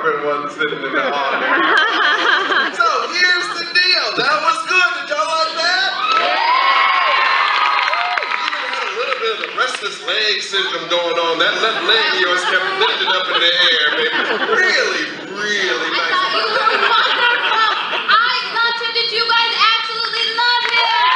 girlfriend wasn't sitting in the audience. So here's the deal. That was good. Did y'all like that? Even had a little bit of the restless leg syndrome going on. That left leg of yours kept lifting up in the air, baby. Really, really nice. I thought you were wonderful. I loved him. Did you guys absolutely love him?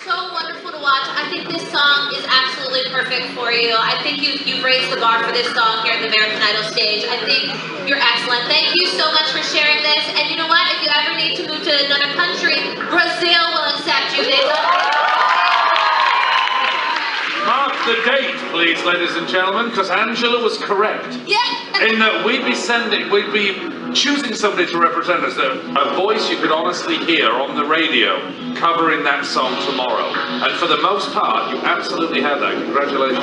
So wonderful to watch. I think this song is absolutely perfect for you. I think you've raised the bar for this song here at the American Idol stage. I think you're excellent. Thank you so much for sharing this. And you know what? If you ever need to move to another country, Brazil will accept you. They love you. Mark the date, please, ladies and gentlemen, because Angela was correct. Yeah. In that we'd be choosing somebody to represent us, a voice you could honestly hear on the radio covering that song tomorrow. And for the most part, you absolutely had that. Congratulations.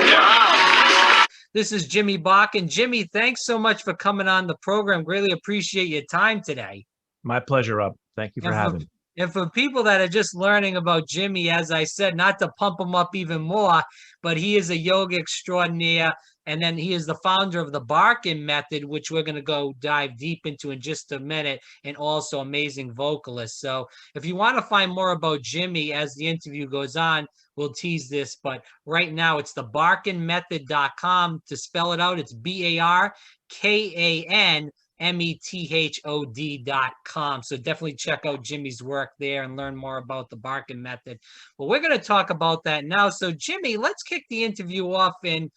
Yeah. This is Jimmy Barkan. Jimmy, thanks so much for coming on the program. Really appreciate your time today. My pleasure, Rob. Thank you for having me. And for people that are just learning about Jimmy, as I said, not to pump him up even more, but he is a yoga extraordinaire. And then he is the founder of the Barkan method, which we're going to go dive deep into in just a minute, and also amazing vocalist. So if you want to find more about Jimmy as the interview goes on, we'll tease this. But right now it's the barkanmethod.com. To spell it out, it's BARKANMETHOD.com. So definitely check out Jimmy's work there and learn more about the Barkan method. But we're going to talk about that now. So Jimmy, let's kick the interview off. And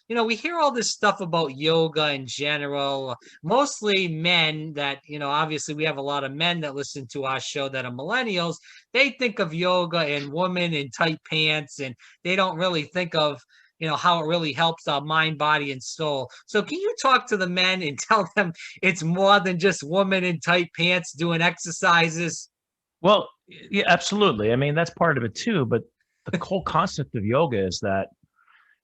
you know, we hear all this stuff about yoga in general, mostly men that, you know, obviously we have a lot of men that listen to our show that are millennials. They think of yoga and women in tight pants, and they don't really think of, you know, how it really helps our mind, body, and soul. So can you talk to the men and tell them it's more than just women in tight pants doing exercises? Well, yeah, absolutely. I mean, that's part of it too. But the whole concept of yoga is that,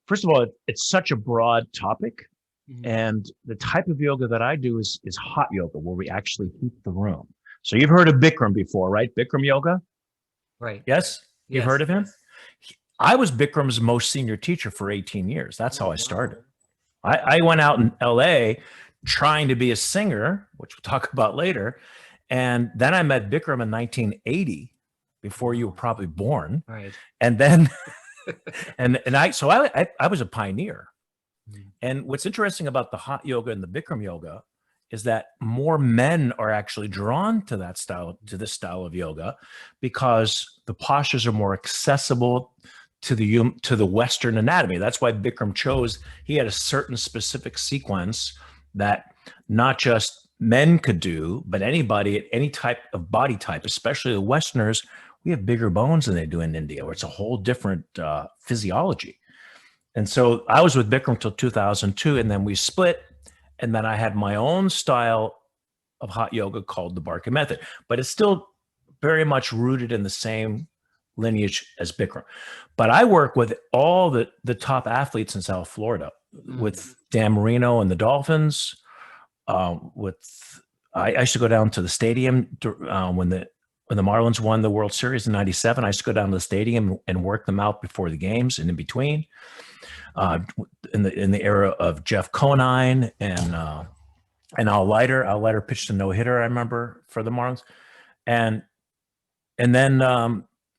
first of all, it's such a broad topic. Mm-hmm. And the type of yoga that I do is hot yoga, where we actually heat the room. So you've heard of Bikram before, right? Bikram Yoga? Right. Yes? You've heard of him? I was Bikram's most senior teacher for 18 years. That's how I started. I went out in LA trying to be a singer, which we'll talk about later. And then I met Bikram in 1980, before you were probably born. Right. And then... and I was a pioneer. And what's interesting about the hot yoga and the Bikram yoga is that more men are actually drawn to that style, to this style of yoga, because the postures are more accessible to the Western anatomy. That's why Bikram chose, he had a certain specific sequence that not just men could do, but anybody at any type of body type, especially the Westerners, we have bigger bones than they do in India, where it's a whole different physiology. And so I was with Bikram till 2002, and then we split. And then I had my own style of hot yoga called the Barkan method, but it's still very much rooted in the same lineage as Bikram. But I work with all the top athletes in South Florida, with Dan Marino and the Dolphins. I used to go down to the stadium when the Marlins won the World Series in '97. I used to go down to the stadium and work them out before the games and in between. In the era of Jeff Conine and Al Leiter. Al Leiter pitched a no-hitter, I remember, for the Marlins. And then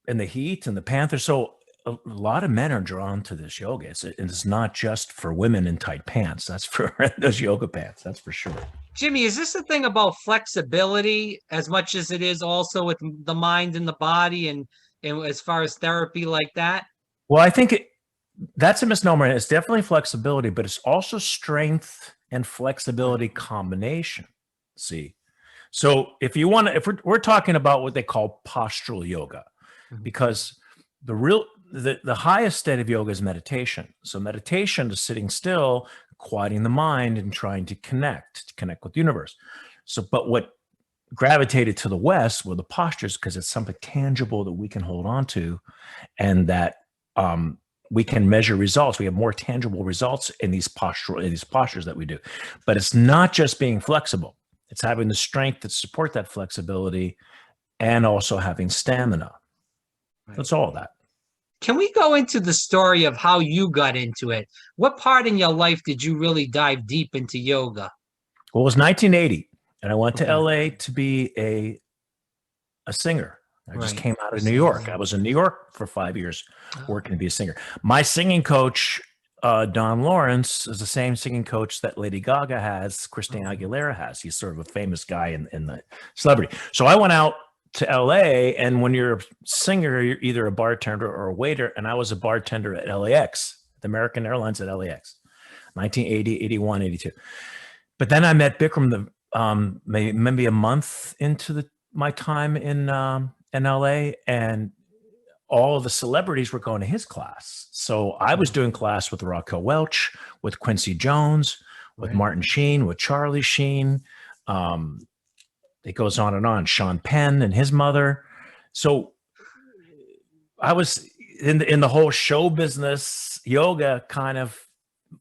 in the Heat and the Panthers. So a lot of men are drawn to this yoga. It's not just for women in tight pants. That's for those yoga pants. That's for sure. Jimmy, is this a thing about flexibility as much as it is also with the mind and the body and as far as therapy like that? Well, I think that's a misnomer. It's definitely flexibility, but it's also strength and flexibility combination. See, so if we're talking about what they call postural yoga, because the highest state of yoga is meditation. So meditation is sitting still, quieting the mind and trying to connect with the universe. So, but what gravitated to the West were the postures, because it's something tangible that we can hold on to, and that we can measure results. We have more tangible results in these postures that we do. But it's not just being flexible. It's having the strength that support that flexibility, and also having stamina. Right. That's all of that. Can we go into the story of how you got into it? What part in your life did you really dive deep into yoga? Well, it was 1980, and I went to Okay. LA to be a singer. I just Right. came out of New York. I was in New York for 5 years working to be a singer. My singing coach, Don Lawrence, is the same singing coach that Lady Gaga has, Christina Aguilera has. He's sort of a famous guy in the celebrity. So I went out to LA, and when you're a singer, you're either a bartender or a waiter, and I was a bartender at LAX, the American Airlines at LAX, 1980, 81, 82. But then I met Bikram maybe a month into my time in LA, and all of the celebrities were going to his class. So I was doing class with Raquel Welch, with Quincy Jones, with Martin Sheen, with Charlie Sheen. It goes on and on. Sean Penn and his mother. So I was in the whole show business, yoga kind of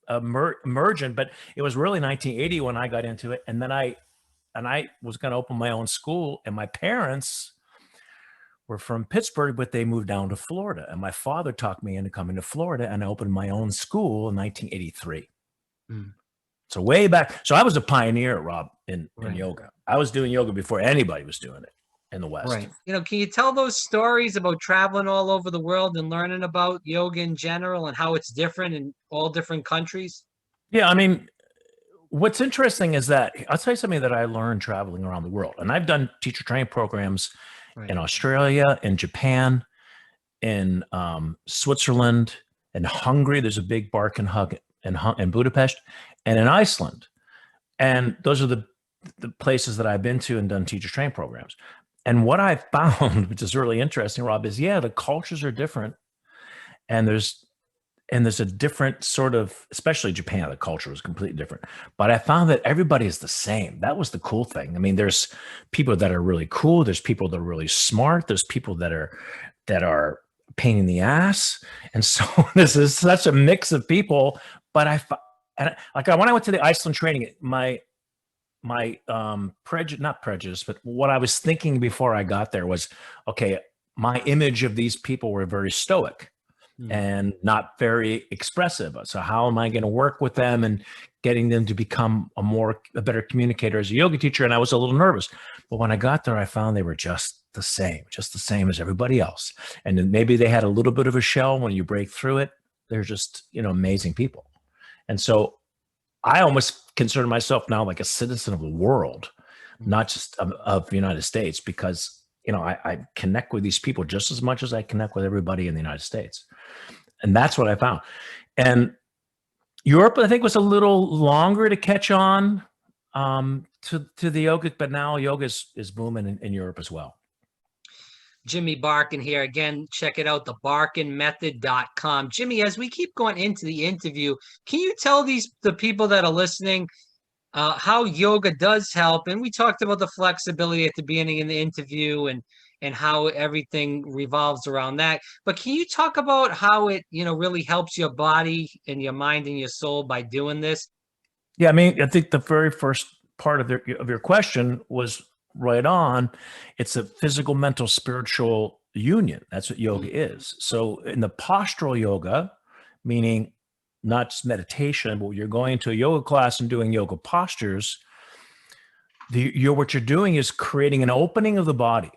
emergent, but it was really 1980 when I got into it. And then I was going to open my own school, and my parents were from Pittsburgh, but they moved down to Florida. And my father talked me into coming to Florida, and I opened my own school in 1983. So way back. So I was a pioneer, Rob, in yoga. I was doing yoga before anybody was doing it in the West. Right. Can you tell those stories about traveling all over the world and learning about yoga in general and how it's different in all different countries? Yeah, I mean, what's interesting is that I'll tell you something that I learned traveling around the world. And I've done teacher training programs in Australia, in Japan, in Switzerland, in Hungary. There's a big Barkan hug in Budapest, and in Iceland. And those are the places that I've been to and done teacher training programs. And what I've found, which is really interesting, Rob, is the cultures are different. And there's a different sort of, especially Japan, the culture was completely different. But I found that everybody is the same. That was the cool thing. I mean, there's people that are really cool. There's people that are really smart. There's people that are pain in the ass. And so this is such a mix of people. But when I went to the Iceland training, my not prejudice, but what I was thinking before I got there was, okay, my image of these people were very stoic and not very expressive. So how am I going to work with them and getting them to become a better communicator as a yoga teacher? And I was a little nervous, but when I got there, I found they were just the same as everybody else. And then maybe they had a little bit of a shell. When you break through it, they're just, amazing people. And so I almost consider myself now like a citizen of the world, not just of the United States, because I connect with these people just as much as I connect with everybody in the United States. And that's what I found. And Europe, I think, was a little longer to catch on to the yoga, but now yoga is booming in Europe as well. Jimmy Barkan here. Again, check it out, thebarkanmethod.com. Jimmy, as we keep going into the interview, can you tell the people that are listening how yoga does help? And we talked about the flexibility at the beginning in the interview and how everything revolves around that. But can you talk about how it, really helps your body and your mind and your soul by doing this? Yeah, I mean, I think the very first part of your question was right on. It's a physical, mental, spiritual union. That's what yoga is. So in the postural yoga, meaning not just meditation, but you're going to a yoga class and doing yoga postures, what you're doing is creating an opening of the body.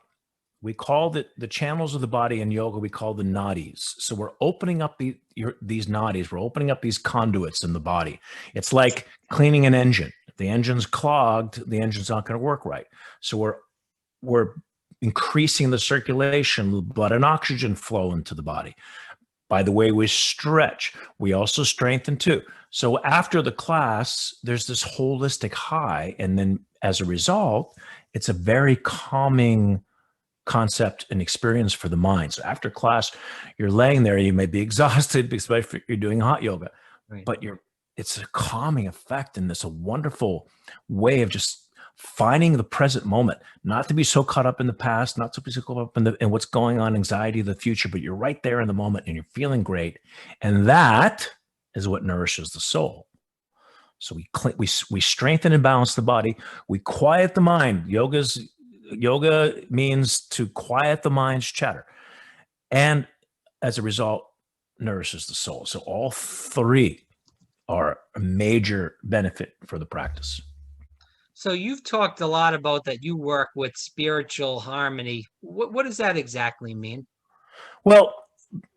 We call the channels of the body in yoga, we call the nadis. So we're opening up these nadis. We're opening up these conduits in the body. It's like cleaning an engine. If the engine's clogged, the engine's not going to work right. So we're increasing the circulation, the blood and oxygen flow into the body. By the way we stretch, we also strengthen too. So after the class, there's this holistic high. And then as a result, it's a very calming concept and experience for the mind. So after class, you're laying there, you may be exhausted because you're doing hot yoga, but it's a calming effect. And it's a wonderful way of just finding the present moment, not to be so caught up in the past, not to be so caught up in what's going on, anxiety of the future, but you're right there in the moment and you're feeling great. And that is what nourishes the soul. So we strengthen and balance the body. We quiet the mind. Yoga means to quiet the mind's chatter. And as a result, nourishes the soul. So all three are a major benefit for the practice. So you've talked a lot about that you work with spiritual harmony. What does that exactly mean? Well,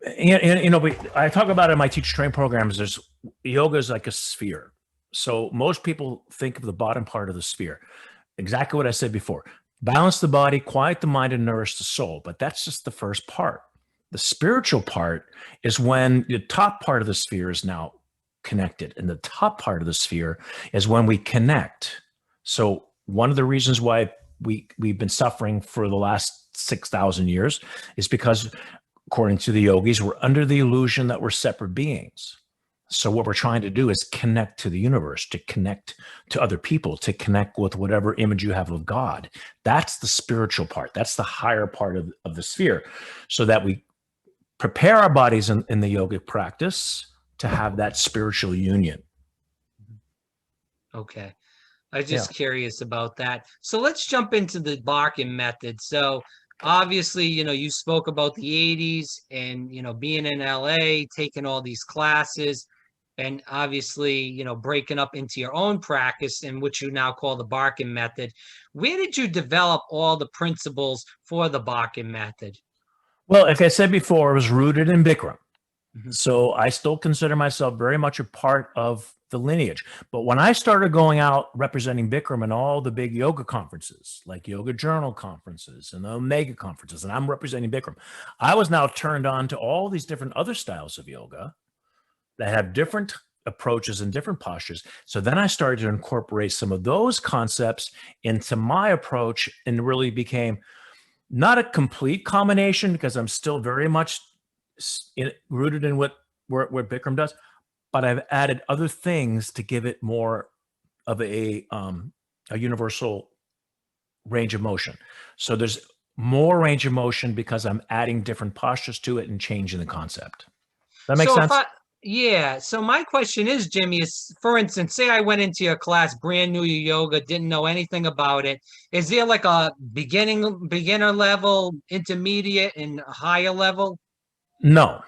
I talk about it in my teacher training programs. There's yoga is like a sphere. So most people think of the bottom part of the sphere. Exactly what I said before. Balance the body, quiet the mind, and nourish the soul. But that's just the first part. The spiritual part is when the top part of the sphere is now connected. And the top part of the sphere is when we connect. So one of the reasons why we've been suffering for the last 6,000 years is because, according to the yogis, we're under the illusion that we're separate beings. So what we're trying to do is connect to the universe, to connect to other people, to connect with whatever image you have of God. That's the spiritual part. That's the higher part of the sphere, so that we prepare our bodies in the yogic practice to have that spiritual union. Okay. I was just curious about that. So let's jump into the Barkan method. So obviously, you spoke about the 80s and, being in LA, taking all these classes, and obviously, breaking up into your own practice, in which you now call the Barkan method. Where did you develop all the principles for the Barkan method? Well, like I said before, it was rooted in Bikram. Mm-hmm. So I still consider myself very much a part of the lineage. But when I started going out representing Bikram in all the big yoga conferences, like Yoga Journal conferences and the Omega conferences, and I'm representing Bikram, I was now turned on to all these different other styles of yoga that have different approaches and different postures. So then I started to incorporate some of those concepts into my approach, and really became not a complete combination, because I'm still very much rooted in what Bikram does, but I've added other things to give it more of a universal range of motion. So there's more range of motion because I'm adding different postures to it and changing the concept. That makes sense? Yeah. So my question is, Jimmy, is, for instance, say I went into your class, brand new yoga, didn't know anything about it. Is there like a beginner level, intermediate, and higher level? No.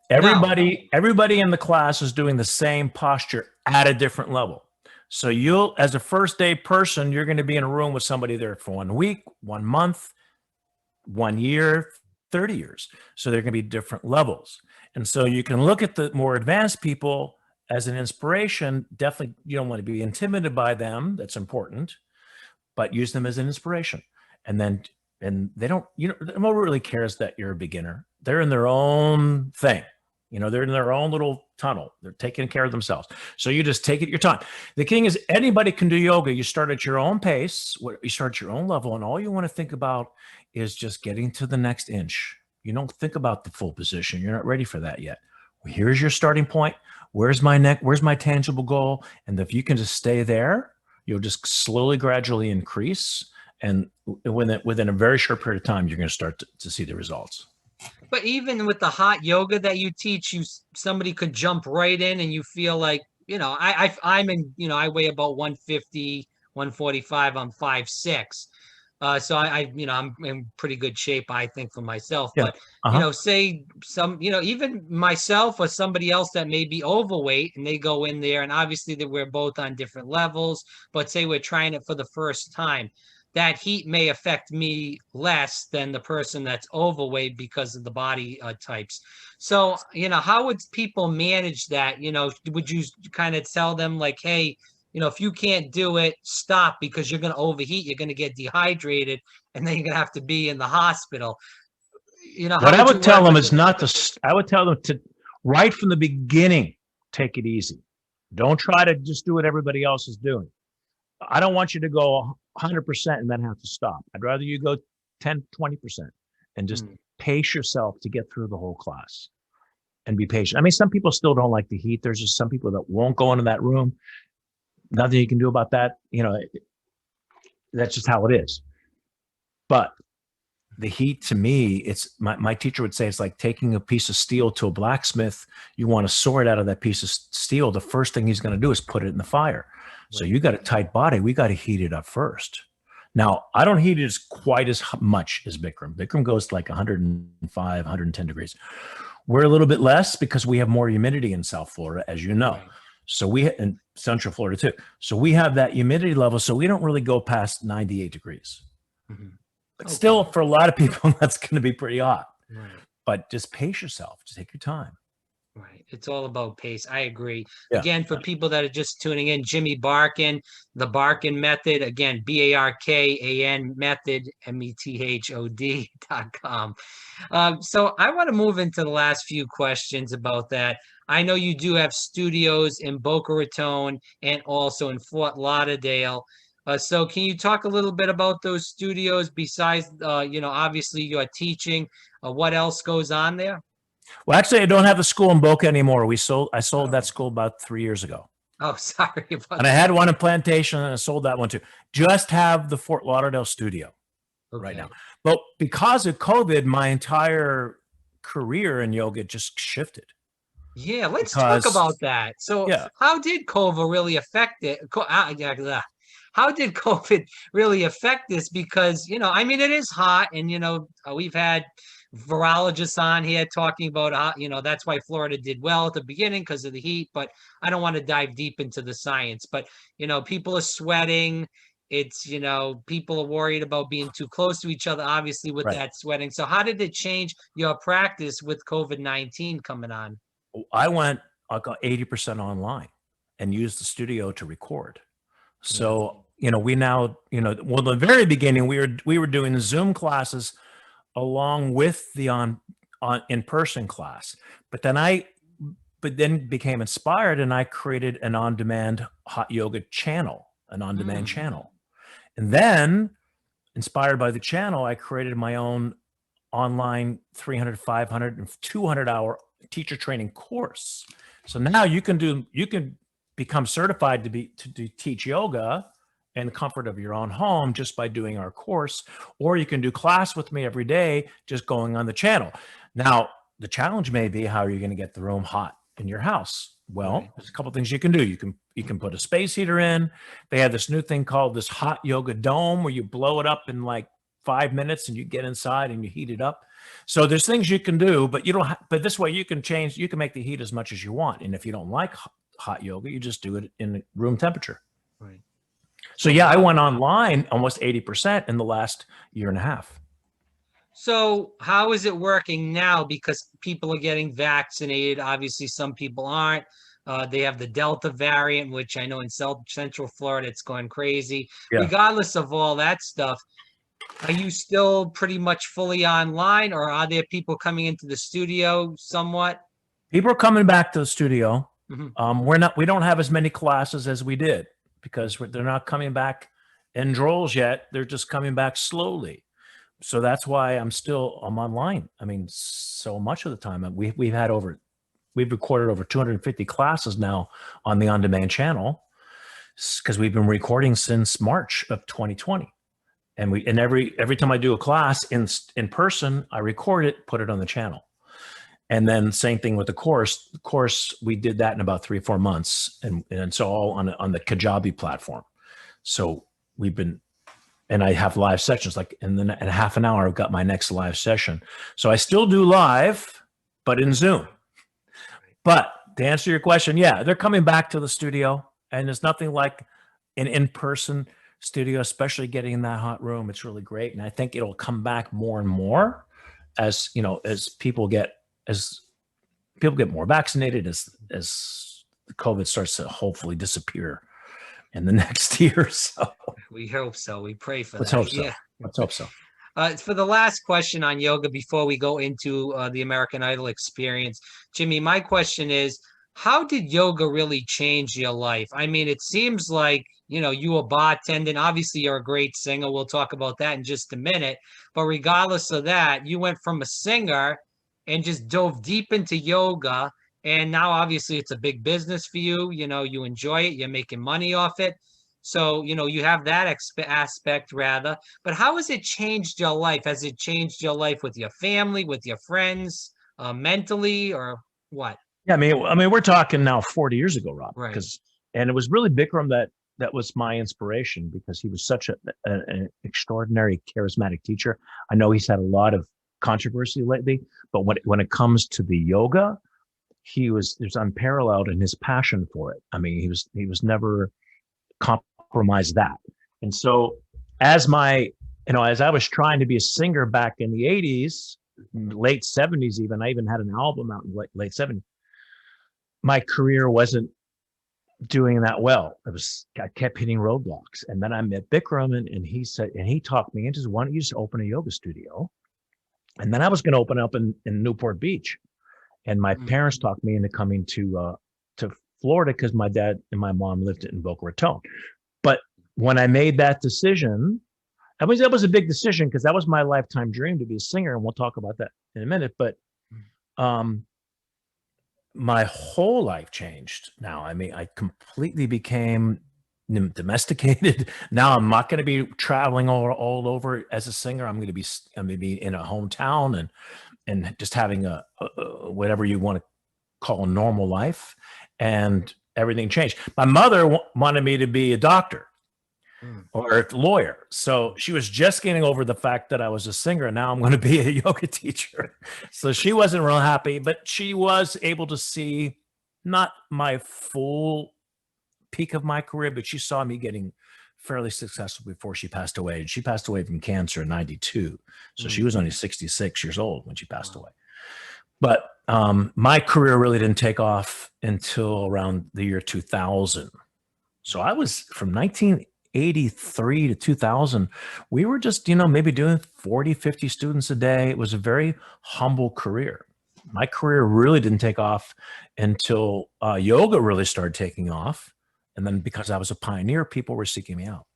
Everybody in the class is doing the same posture at a different level. So you'll, as a first day person, you're going to be in a room with somebody there for 1 week, 1 month, 1 year, 30 years. So they're going to be different levels. And so you can look at the more advanced people as an inspiration. Definitely, you don't want to be intimidated by them. That's important, but use them as an inspiration. And they don't, no one really cares that you're a beginner. They're in their own thing. They're in their own little tunnel. They're taking care of themselves. So you just take it your time. The thing is, anybody can do yoga. You start at your own pace. You start at your own level. And all you want to think about is just getting to the next inch. You don't think about the full position. You're not ready for that yet. Well, here's your starting point. Where's my neck? Where's my tangible goal? And if you can just stay there, you'll just slowly, gradually increase. And within a very short period of time, you're going to start to see the results. But even with the hot yoga that you teach, somebody could jump right in, and you feel like, I'm in, I weigh about 150, 145. I'm 5'6". So I'm in pretty good shape, I think, for myself. Yeah. But, say even myself or somebody else that may be overweight, and they go in there, and obviously that we're both on different levels, but say we're trying it for the first time, that heat may affect me less than the person that's overweight because of the body types. So, how would people manage that? Would you kind of tell them like, hey, if you can't do it, stop, because you're going to overheat, you're going to get dehydrated, and then you're going to have to be in the hospital. What I would tell them is I would tell them to, right from the beginning, take it easy. Don't try to just do what everybody else is doing. I don't want you to go 100% and then have to stop. I'd rather you go 10, 20% and just pace yourself to get through the whole class and be patient. I mean, some people still don't like the heat. There's just some people that won't go into that room. Nothing you can do about that. That's just how it is. But the heat, to me, it's my teacher would say, it's like taking a piece of steel to a blacksmith. You want to saw it out of that piece of steel. The first thing he's going to do is put it in the fire. So you got a tight body. We got to heat it up first. Now, I don't heat it as quite as much as Bikram. Bikram goes to like 105, 110 degrees. We're a little bit less because we have more humidity in South Florida, as you know. Right. So in Central Florida too. So we have that humidity level. So we don't really go past 98 degrees. Mhm. But Okay. still, for a lot of people, that's going to be pretty hot. Right. But just pace yourself. Just take your time. Right. It's all about pace. I agree. Yeah. Again, for people that are just tuning in, Jimmy Barkan, the Barkan Method, again, BARKAN method, METHOD.com. So I want to move into the last few questions about that. I know you do have studios in Boca Raton and also in Fort Lauderdale. So can you talk a little bit about those studios besides, obviously you're teaching, what else goes on there? Well, actually, I don't have the school in Boca anymore. I sold that school about 3 years ago. Oh, sorry about And I had one in Plantation and I sold that one too. Just have the Fort Lauderdale studio right now. But because of COVID, my entire career in yoga just shifted. Yeah, let's talk about that. So Yeah. how did COVID really affect it? How did COVID really affect this? Because, I mean, it is hot and, we've had virologists on here talking about how, that's why Florida did well at the beginning because of the heat, but I don't want to dive deep into the science, but, people are sweating. It's, people are worried about being too close to each other, obviously with that sweating. So how did it change your practice with COVID-19 coming on? I went, I got 80% online and used the studio to record. So, we now, well, the very beginning, we were doing Zoom classes along with the in-person class, but then became inspired and I created an on-demand hot yoga channel, channel. And then inspired by the channel, I created my own online 300, 500 and 200 hour teacher training course. So now you can become certified to teach yoga in the comfort of your own home just by doing our course, or you can do class with me every day, just going on the channel. Now, the challenge may be how are you going to get the room hot in your house? Well, there's a couple things you can do. You can put a space heater in. They have this new thing called this hot yoga dome where you blow it up in like 5 minutes and you get inside and you heat it up. So there's things you can do, but you don't. But this way you can make the heat as much as you want. And if you don't like hot yoga, you just do it in room temperature. Right. So yeah, I went online almost 80% in the last year and a half. So how is it working now? Because people are getting vaccinated. Obviously, some people aren't. They have the Delta variant, which I know in Central Florida, it's going crazy. Yeah. Regardless of all that stuff, are you still pretty much fully online, or are there people coming into the studio somewhat? People are coming back to the studio. Mm-hmm. We don't have as many classes as we did because they're not coming back in droves yet. They're just coming back slowly. So that's why I'm online. I mean, so much of the time we've recorded over 250 classes now on the on-demand channel because we've been recording since March of 2020. And every time I do a class in person, I record it, put it on the channel. And then same thing with the course. The course, we did that in about 3 or 4 months, and it's all on the Kajabi platform. So and I have live sessions, like in half an hour, I've got my next live session. So I still do live, but in Zoom. But to answer your question, yeah, they're coming back to the studio, and there's nothing like an in-person studio, especially getting in that hot room. It's really great. And I think it'll come back more and more as people get more vaccinated, as COVID starts to hopefully disappear in the next year or so. We hope so. We pray for Let's that. hope so. Yeah. Let's hope so. For the last question on yoga before we go into the American Idol experience, Jimmy, my question is, how did yoga really change your life? I mean, it seems like, you were bartending. Obviously, you're a great singer. We'll talk about that in just a minute. But regardless of that, you went from a singer and just dove deep into yoga. And now, obviously, it's a big business for you. You enjoy it. You're making money off it. So, you have that aspect rather. But how has it changed your life? Has it changed your life with your family, with your friends, mentally, or what? Yeah, I mean, we're talking now 40 years ago, Rob. Right. And it was really Bikram that was my inspiration because he was such an extraordinary, charismatic teacher. I know he's had a lot of controversy lately. But when it comes to the yoga, there's unparalleled in his passion for it. I mean, he was never compromised that. And so as I was trying to be a singer back in the 80s, late 70s, even, I even had an album out in late 70s. My career wasn't doing that well. I kept hitting roadblocks. And then I met Bikram, and he talked me into, why don't you just open a yoga studio? And then I was going to open up in Newport Beach. And my parents talked me into coming to Florida because my dad and my mom lived in Boca Raton. But when I made that decision, that was a big decision because that was my lifetime dream to be a singer. And we'll talk about that in a minute. But my whole life changed now. I mean, I completely became domesticated. Now I'm not going to be traveling all over as a singer. I'm going to be in a hometown and just having a whatever you want to call a normal life. And everything changed. My mother wanted me to be a doctor or a lawyer. So she was just getting over the fact that I was a singer. And now I'm going to be a yoga teacher. So she wasn't real happy, but she was able to see not my full peak of my career, but she saw me getting fairly successful before she passed away. And she passed away from cancer in 92. So she was only 66 years old when she passed away. But my career really didn't take off until around the year 2000. So I was from 1983 to 2000. We were just, maybe doing 40, 50 students a day. It was a very humble career. My career really didn't take off until yoga really started taking off. And then because I was a pioneer, people were seeking me out.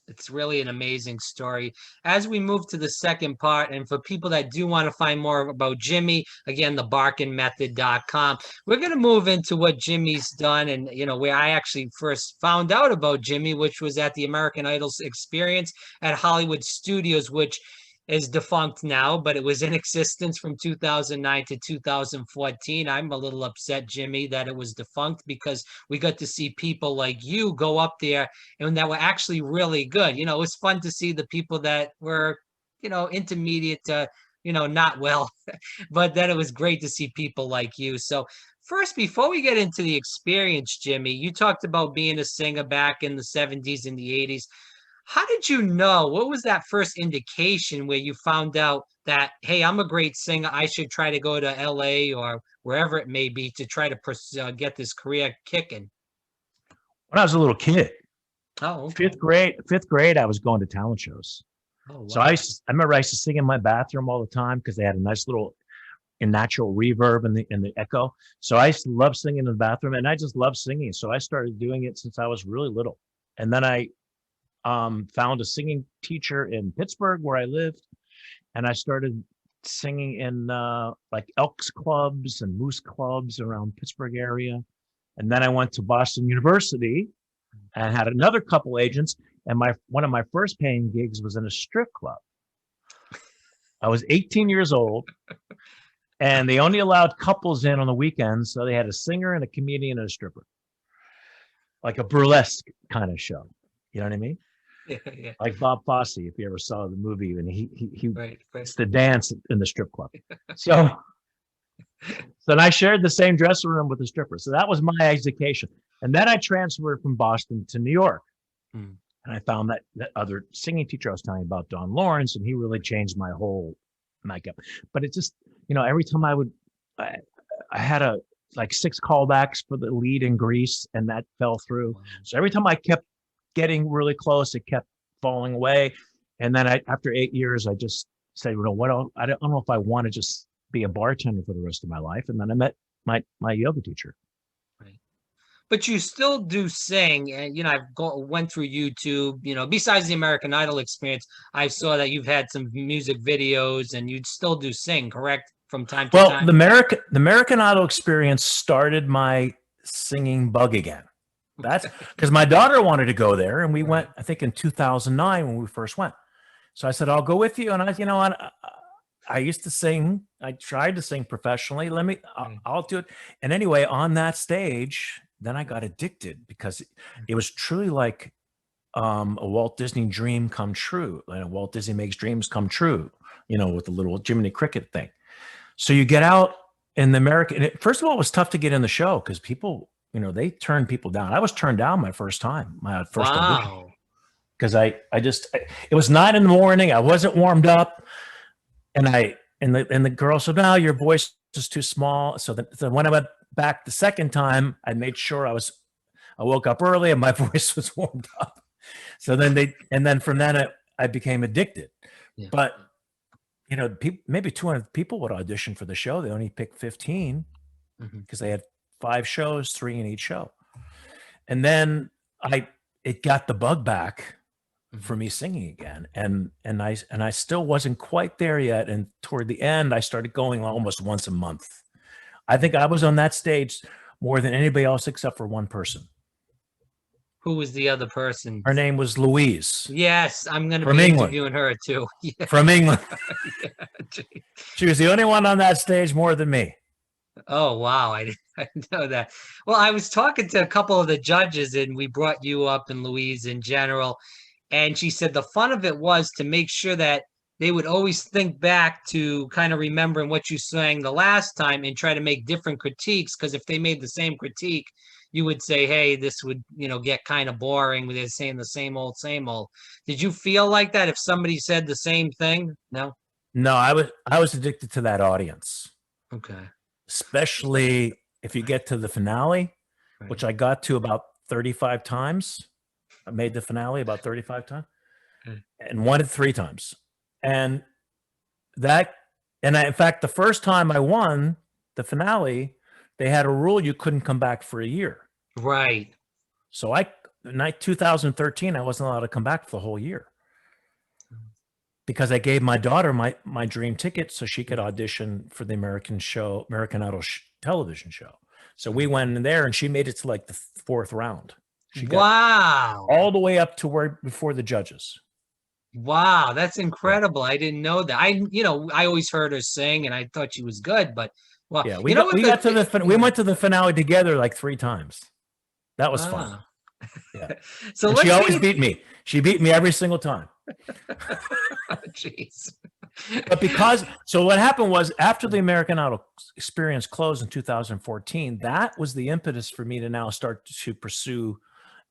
It's really an amazing story. As we move to the second part, and for people that do want to find more about Jimmy, again, the barkanmethod.com, we're going to move into what Jimmy's done and, where I actually first found out about Jimmy, which was at the American Idol's experience at Hollywood Studios, which is defunct now, but it was in existence from 2009 to 2014. I'm a little upset, Jimmy, that it was defunct because we got to see people like you go up there and that were actually really good. It was fun to see the people that were, intermediate to, not well, but then it was great to see people like you. So first, before we get into the experience, Jimmy, you talked about being a singer back in the 70s and the 80s. How did you know? What was that first indication where you found out that, hey, I'm a great singer, I should try to go to LA or wherever it may be to try to get this career kicking? When I was a little kid, okay. fifth grade, I was going to talent shows. Oh, wow. So I remember I used to sing in my bathroom all the time because they had a nice little natural reverb in the echo. So I used to love singing in the bathroom, and I just love singing. So I started doing it since I was really little. And then I found a singing teacher in Pittsburgh where I lived, and I started singing in like Elks clubs and Moose clubs around Pittsburgh area. And then I went to Boston University and had another couple agents, and one of my first paying gigs was in a strip club. I was 18 years old, and they only allowed couples in on the weekends, so they had a singer and a comedian and a stripper, like a burlesque kind of show. You know what I mean? Yeah. Like Bob Fosse, if you ever saw the movie, and he Right. used to dance in the strip club. So then I shared the same dressing room with the stripper. So that was my education. And then I transferred from Boston to New York. And I found that other singing teacher I was telling you about, Don Lawrence, and he really changed my whole makeup. But it just, every time I had like 6 callbacks for the lead in Grease, and that fell through. Wow. So every time I kept getting really close, it kept falling away. And then after 8 years, I just said, I don't know if I want to just be a bartender for the rest of my life. And then I met my yoga teacher. Right. But you still do sing, and I've went through YouTube. Besides the American Idol experience, I saw that you've had some music videos, and you still do sing, correct? From time to time. Well, the American Idol experience started my singing bug again. That's because my daughter wanted to go there, and we went, I think in 2009 when we first went. So I said, I'll go with you. And I used to sing. I tried to sing professionally. I'll do it. And anyway, on that stage, then I got addicted because it was truly like a Walt Disney dream come true. Like Walt Disney makes dreams come true, with the little Jiminy Cricket thing. So you get out in the American, first of all, it was tough to get in the show because people, they turn people down. I was turned down my first time, my first audition. Because it was 9 a.m. I wasn't warmed up. And the girl said, no, your voice is too small. So when I went back the second time, I made sure I woke up early and my voice was warmed up. So then from then I became addicted. Yeah. But, maybe 200 people would audition for the show. They only picked 15 because they had 5 shows, 3 in each show. And then it got the bug back for me singing again. And I still wasn't quite there yet. And toward the end, I started going almost once a month. I think I was on that stage more than anybody else except for one person. Who was the other person? Her name was Louise. Yes, I'm going to be interviewing her too. Yeah. From England. Yeah, she was the only one on that stage more than me. Oh, wow. I didn't know that. Well, I was talking to a couple of the judges and we brought you up and Louise in general. And she said the fun of it was to make sure that they would always think back to kind of remembering what you sang the last time and try to make different critiques. Because if they made the same critique, you would say, hey, this would, get kind of boring with it saying the same old, same old. Did you feel like that if somebody said the same thing? No? No, I was addicted to that audience. Okay. Especially if you get to the finale, right, which I got to about 35 times. I made the finale about 35 times and won it 3 times. And in fact, the first time I won the finale, they had a rule you couldn't come back for a year. Right. So in 2013, I wasn't allowed to come back for the whole year because I gave my daughter my dream ticket so she could audition for the American Idol television show. So we went in there and she made it to like the 4th round. She got all the way up to before the judges. Wow, that's incredible. I didn't know that. I always heard her sing and I thought she was good, but well, yeah, we went to the finale together like 3 times. That was fun. Yeah. So she always beat me. She beat me every single time. Jeez. But so what happened was after the American Idol experience closed in 2014, that was the impetus for me to now start to pursue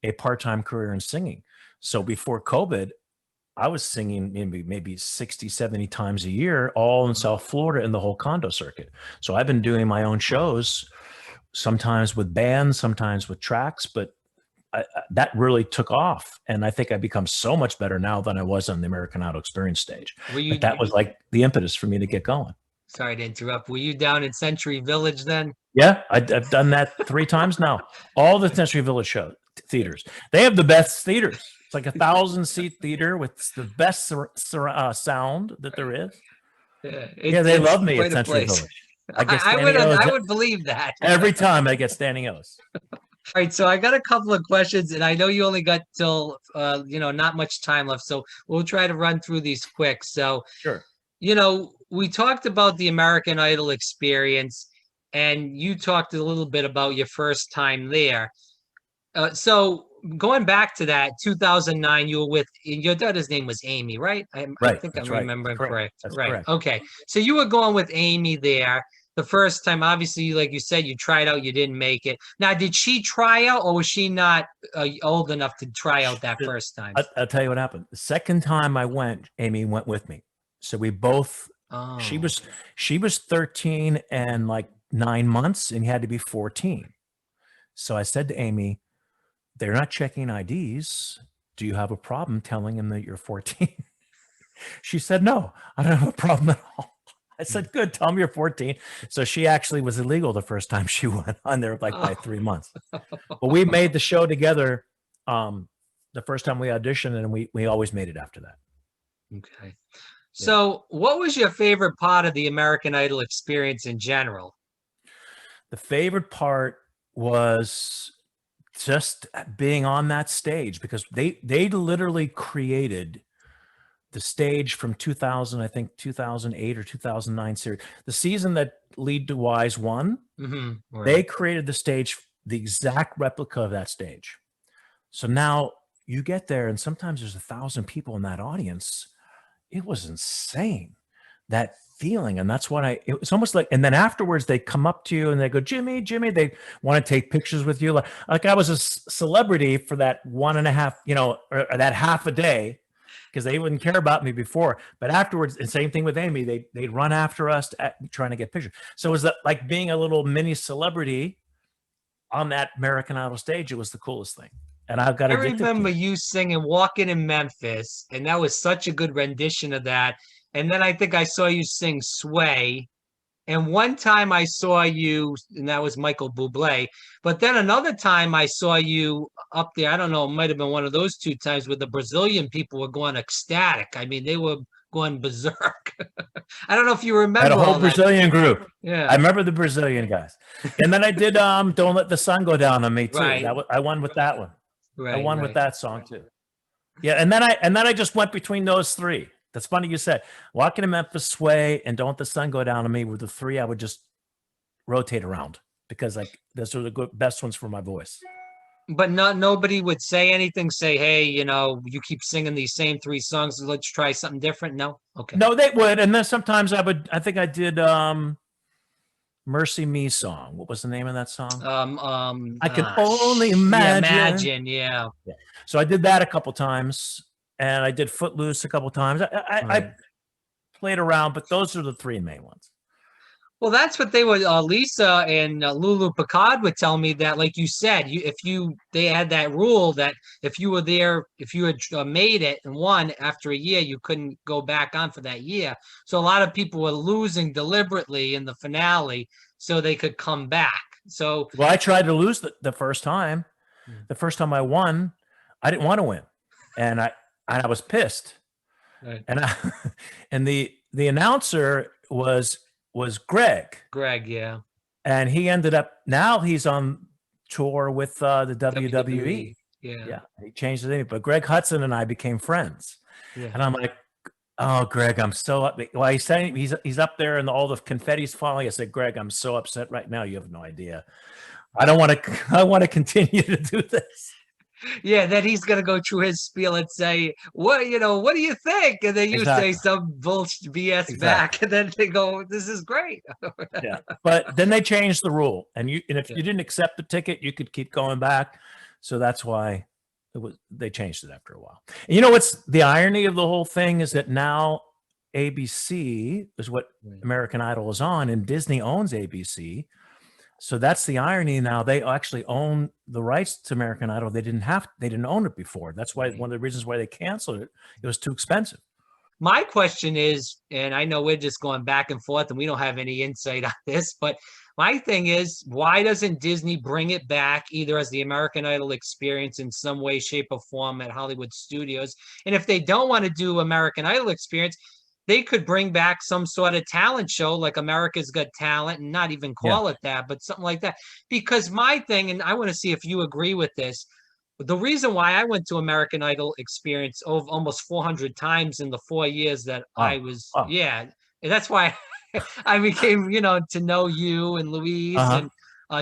a part-time career in singing. So before COVID, I was singing maybe 60, 70 times a year, all in South Florida in the whole condo circuit. So I've been doing my own shows, sometimes with bands, sometimes with tracks, but that really took off. And I think I've become so much better now than I was on the American Idol experience stage. But that was like the impetus for me to get going. Sorry to interrupt. Were you down in Century Village then? Yeah, I've done that 3 times now. All the Century Village theaters. They have the best theaters. It's like 1,000-seat theater with the best sound that there is. Yeah, they love me at Century Village. I would believe that. Every time I get standing O's. All right, so I got a couple of questions, and I know you only got till not much time left, so we'll try to run through these quick. So, sure. We talked about the American Idol experience, and you talked a little bit about your first time there. So going back to that, 2009, you were with, your daughter's name was Amy, right? I think I'm remembering correct. Right. Correct. Okay. So you were going with Amy there the first time. Obviously, like you said, you tried out, you didn't make it. Now, did she try out or was she not old enough to try out that first time? I'll tell you what happened. The second time I went, Amy went with me. So we both, she was 13 and like 9 months and he had to be 14. So I said to Amy, they're not checking IDs. Do you have a problem telling them that you're 14? She said, no, I don't have a problem at all. I said, good, tell them you're 14. So she actually was illegal the first time she went on there by 3 months. But we made the show together the first time we auditioned and we always made it after that. Okay. So what was your favorite part of the American Idol experience in general? The favorite part was just being on that stage because they literally created the stage from 2000, I think 2008 or 2009 series, the season that Lead to Wise won. Right. They created the stage, the exact replica of that stage. So now you get there and sometimes there's 1,000 people in that audience. It was insane, that feeling. And that's what it was almost like, and then afterwards they come up to you and they go, Jimmy, they want to take pictures with you. Like I was a celebrity for that 1.5, or that half a day, because they wouldn't care about me before. But afterwards, and same thing with Amy, they'd run after us trying to get pictures. So it was like being a little mini celebrity on that American Idol stage. It was the coolest thing. And I've got I remember you singing Walking in Memphis, and that was such a good rendition of that. And then I think I saw you sing Sway. And one time I saw you, and that was Michael Bublé. But then another time I saw you up there, I don't know, it might have been one of those 2 times where the Brazilian people were going ecstatic. I mean, they were going berserk. I don't know if you remember. Had a whole Brazilian group. Yeah. I remember the Brazilian guys. And then I did Don't Let the Sun Go Down on Me too. Right. I won with that one. Right, I won with that song too. Yeah, and then I just went between those 3. That's funny you said. Walking in Memphis, Sway, and Don't Let the Sun Go Down on Me were the 3 I would just rotate around, because like those are the best ones for my voice. But nobody would say anything, say, hey, you keep singing these same 3 songs, let's try something different. No? Okay. No, they would. And then sometimes I think I did Mercy Me song. What was the name of that song? I can only imagine. Yeah. So I did that a couple times, and I did Footloose a couple times. I played around, but those are the 3 main ones. Well, that's what they would. Lisa and Lulu Picard would tell me that, like you said, they had that rule that if you were there, if you had made it and won after a year, you couldn't go back on for that year. So a lot of people were losing deliberately in the finale so they could come back. So, well, I tried to lose the first time. The first time I won, I didn't want to win, and I was pissed. Right. And the announcer was Greg. Greg, yeah. And he ended up, now he's on tour with the WWE. Yeah. He changed his name, but Greg Hudson and I became friends. Yeah. And I'm like, oh, Greg, I'm so up. Well, he's saying he's up there and all the confetti's falling. I said, Greg, I'm so upset right now. You have no idea. I want to continue to do this. Yeah, then he's gonna go through his spiel and say, what do you think? And then you say some bullshit BS back, and then they go, this is great. Yeah. But then they changed the rule. And if you didn't accept the ticket, you could keep going back. So that's why they changed it after a while. And what's the irony of the whole thing is that now ABC is what American Idol is on, and Disney owns ABC. So that's the irony. Now they actually own the rights to American Idol. They didn't own it before. That's why one of the reasons why they canceled it. It was too expensive. My question is, and I know we're just going back and forth and we don't have any insight on this, but my thing is, why doesn't Disney bring it back either as the American Idol experience in some way, shape, or form at Hollywood Studios? And if they don't want to do American Idol experience, they could bring back some sort of talent show like America's Got Talent, and not even call it that, but something like that. Because my thing, and I want to see if you agree with this, the reason why I went to American Idol experience almost 400 times in the 4 years that I was, and that's why I became, to know you and Louise and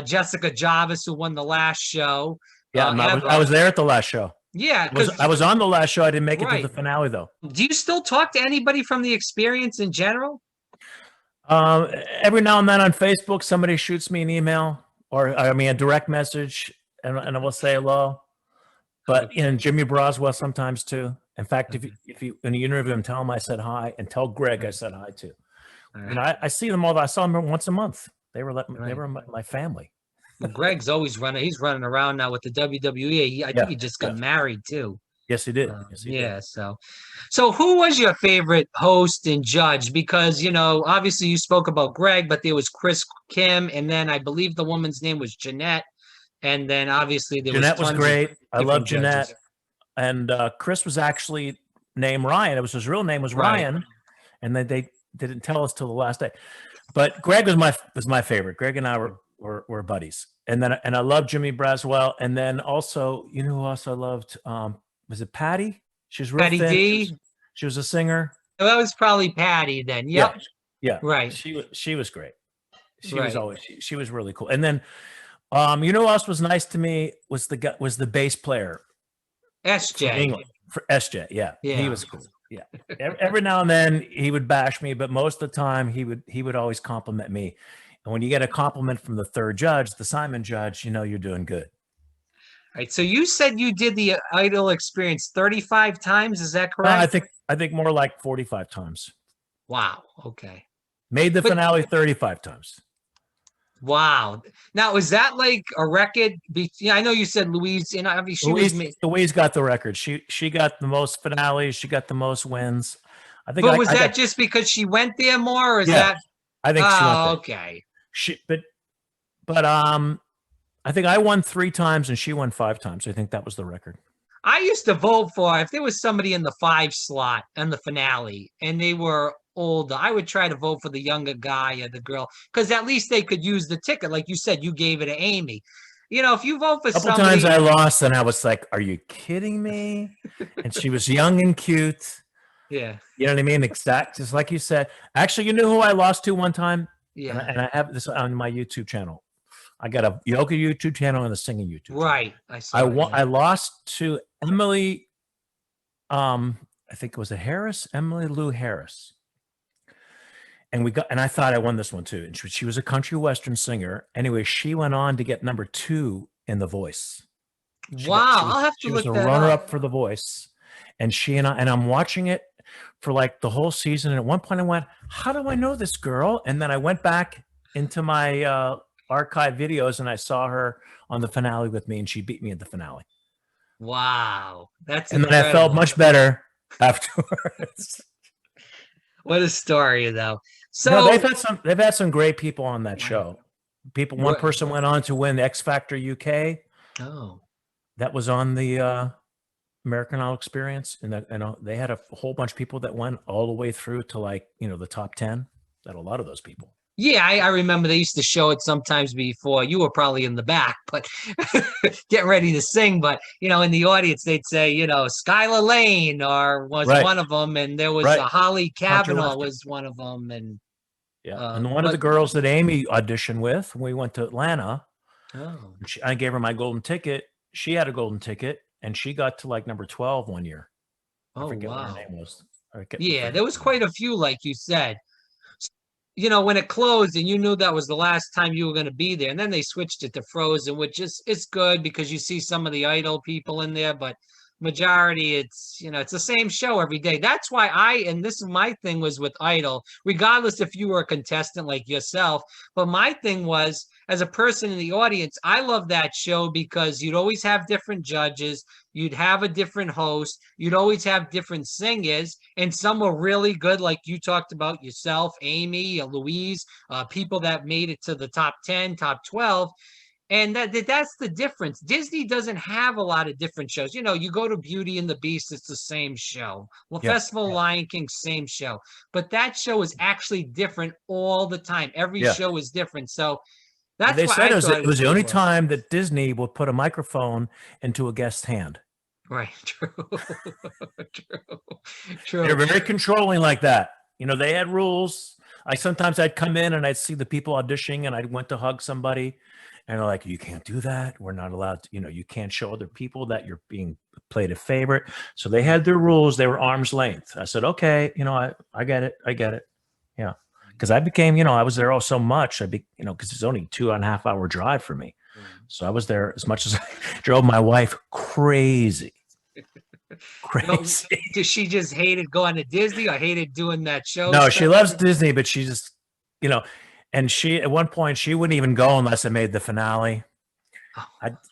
Jessica Jarvis, who won the last show. Yeah, I was there at the last show. Yeah, I was on the last show. I didn't make it to the finale, though. Do you still talk to anybody from the experience in general? Every now and then on Facebook, somebody shoots me an email or a direct message, and I will say hello. But Jimmy Braswell sometimes too. In fact, if you when you interview him, tell him I said hi, and tell Greg I said hi too. I see them all. I saw them once a month. They were my family. Well, Greg's always running. He's running around now with the WWE. I think he just got married too. Yes, he did. He did. So who was your favorite host and judge? Because, obviously you spoke about Greg, but there was Chris Kim, and then I believe the woman's name was Jeanette. And then obviously Jeanette was great. I love Jeanette. And Chris was actually named Ryan. His real name was Ryan. And then they didn't tell us till the last day. But Greg was my favorite. Greg and I were buddies. And I loved Jimmy Braswell. And then also, who else I loved? Was it Patty? She was real Patty thin. D. She was a singer. Well, that was probably Patty then. Yep. Yeah. Right. She was great. She was really cool. And then who else was nice to me was the bass player. from SJ. England. For SJ, yeah. He Yeah. was cool. Yeah. Every now and then he would bash me, but most of the time he would always compliment me. And when you get a compliment from the third judge, the Simon judge, you know you're doing good. All right. So you said you did the Idol experience 35 times. Is that I correct? think more like 45 times. Wow. Okay. Made the But- finale 35 times. Wow. Now, is that like a record? Yeah, I know you said Louise, and obviously Louise got the record. She got the most finales. She got the most wins. I think. But was that just because she went there more, or is that? I think she went there. Okay. But I think I won 3 times and she won 5 times. I think that was the record. I used to vote for if there was somebody in the 5 slot and the finale, and they were older, I would try to vote for the younger guy or the girl, because at least they could use the ticket. Like you said, you gave it to Amy. You know, if you vote for A couple somebody, times I lost and I was like, "Are you kidding me?" And she was young and cute. yeah, You know what I mean? Exact, just like you said. Actually, you know who I lost to one time? yeah, And I have this on my YouTube channel. I got a yoga YouTube channel and a singing YouTube channel. right. I lost to Emily. I think it was Emily Lou Harris. And I thought I won this one too. And she was a country western singer. Anyway, she went on to get number 2 in The Voice. I'll have to look She was that a runner up. up for The Voice. And I'm watching it for like the whole season. And at one point I went, how do I know this girl? And then I went back into my archive videos and I saw her on the finale with me and she beat me at the finale. Wow, that's and incredible. then I felt much better afterwards. What a story, though. So No, they've had some great people on that show. One person went on to win X Factor UK. Oh, That was on the American Idol experience, and they had a whole bunch of people that went all the way through to like the top 10. That a lot of those people. yeah, I remember they used to show it sometimes before. You were probably in the back, but getting ready to sing. But in the audience, they'd say, Skylar Lane or was one of them, and there was Holly Kavanaugh was one of them, and and one of the girls that Amy auditioned with, when we went to Atlanta, I gave her my golden ticket. She had a golden ticket, and she got to like number 12 one year. I forget what her name was. Yeah, there was quite a few, like you said. When it closed and you knew that was the last time you were going to be there, and then they switched it to Frozen, which it's good because you see some of the Idol people in there, but majority it's the same show every day. That's why and this is my thing was with Idol, regardless if you were a contestant like yourself, but my thing was, as a person in the audience, I love that show because you'd always have different judges, you'd have a different host, you'd always have different singers, and some were really good, like you talked about yourself, Amy, Louise, people that made it to the top 10, top 12. And that's the difference. Disney doesn't have a lot of different shows. You go to Beauty and the Beast, it's the same show. Well, Festival Lion King, same show. But that show is actually different all the time. Every show is different. So that's they why said it was the only cool. time that Disney would put a microphone into a guest's hand. Right. True. True. They're very controlling like that. They had rules. Sometimes I'd come in and I'd see the people auditioning and I went to hug somebody. And they're like, you can't do that. We're not allowed to, you can't show other people that you're being played a favorite. So they had their rules. They were arm's length. I said, okay, I get it. I get it. Yeah. Because I became, I was there so much. Because it's only 2.5 hour drive for me. So I was there as much as I drove my wife crazy. Crazy. Does she just hated going to Disney or hated doing that show? No, she loves Disney, but she just, and she, at one point, she wouldn't even go unless I made the finale.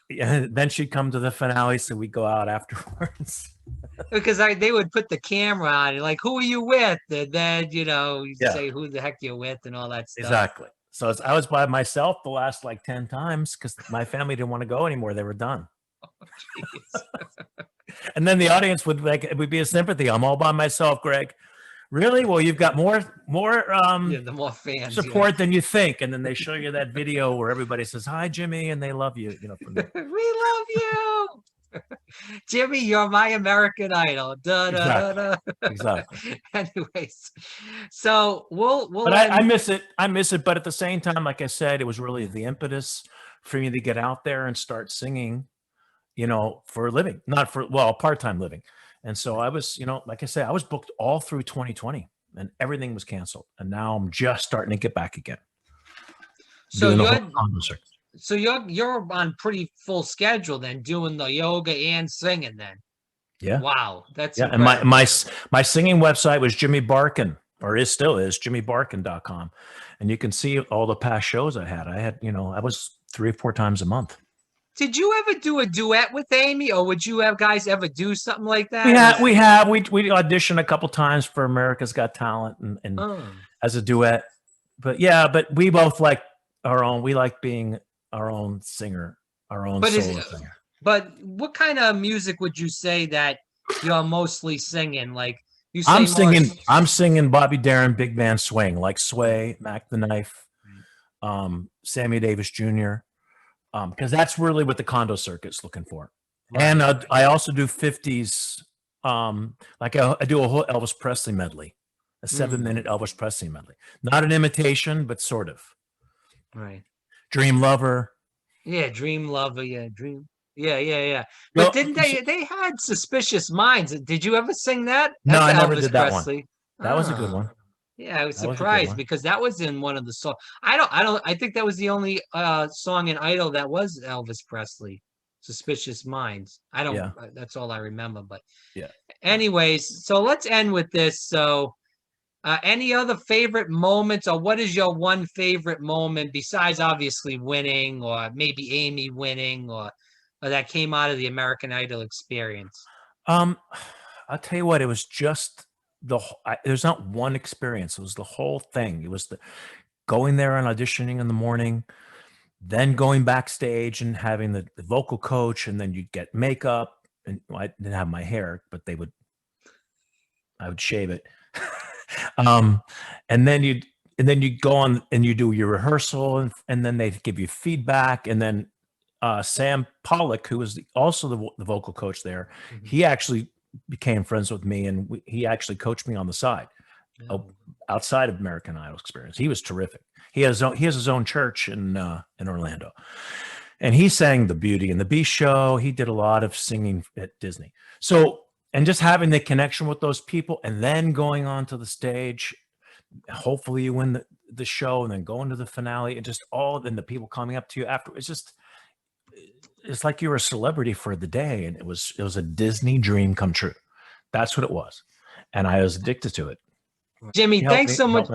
Then she'd come to the finale, so we'd go out afterwards. Because they would put the camera on, like, who are you with? And then, you'd say who the heck you're with and all that stuff. Exactly. So I was by myself the last, 10 times because my family didn't want to go anymore. They were done. Oh, and then the audience would be a sympathy. I'm all by myself, Greg. Really? Well, you've got more the more fans support than you think. And then they show you that video where everybody says, "Hi, Jimmy," and they love you. We love you. Jimmy, you're my American Idol. Exactly. Anyways, so we'll but I miss it. I miss it. But at the same time, like I said, it was really the impetus for me to get out there and start singing. for a living, not for, well, part-time living. And so I was, like I say, I was booked all through 2020 and everything was canceled. And now I'm just starting to get back again. So doing the you're whole concert. so you're on pretty full schedule then, doing the yoga and singing then. Yeah. Wow, that's Yeah. And my singing website was Jimmy Barkan, or still is jimmybarkan.com. And you can see all the past shows I had. I was 3 or 4 times a month. Did you ever do a duet with Amy, or would you have guys ever do something like that? We auditioned a couple times for America's Got Talent and as a duet. But we both like our own. We like being our own singer, our own solo singer. But what kind of music would you say that you're mostly singing? Like you say I'm singing Bobby Darin Big Band Swing, like Sway, Mac the Knife, Sammy Davis Jr. Because that's really what the condo circuit's looking for. Right. And I also do 50s, like I do a whole Elvis Presley medley, a 7-minute Elvis Presley medley. Not an imitation, but sort of. Right. Dream Lover. Yeah, Dream Lover. Yeah, Dream. Yeah. But didn't they had Suspicious Minds? Did you ever sing that? No, That's I never Elvis did that Presley. one. That was a good one. Yeah, I was surprised because that was in one of the songs. I think that was the only song in Idol that was Elvis Presley, Suspicious Minds. That's all I remember. But yeah. Anyways, so let's end with this. So any other favorite moments, or what is your one favorite moment besides obviously winning, or maybe Amy winning, or that came out of the American Idol experience? I'll tell you what, it was just there's not one experience. It was the whole thing. It was going there and auditioning in the morning, then going backstage and having the vocal coach, and then you'd get makeup. And I didn't have my hair, but I would shave it. And then you'd go on and you do your rehearsal, and then they'd give you feedback. And then Sam Pollock, who was also the vocal coach there, he actually became friends with me, and he actually coached me on the side, outside of American Idol experience. He was terrific. He has his own church in Orlando, and he sang the Beauty and the Beast show. He did a lot of singing at Disney. So, and just having the connection with those people, and then going on to the stage, hopefully you win the show, and then going to the finale, and just then the people coming up to you after. It's like you were a celebrity for the day, and it was a Disney dream come true. That's what it was, and I was addicted to it. Jimmy, thanks so much.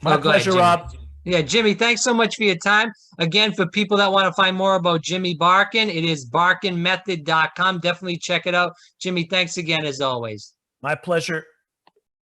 My pleasure, Rob. Yeah, Jimmy, thanks so much for your time. Again, for people that want to find more about Jimmy Barkan, it is barkanmethod.com. Definitely check it out. Jimmy, thanks again as always. My pleasure.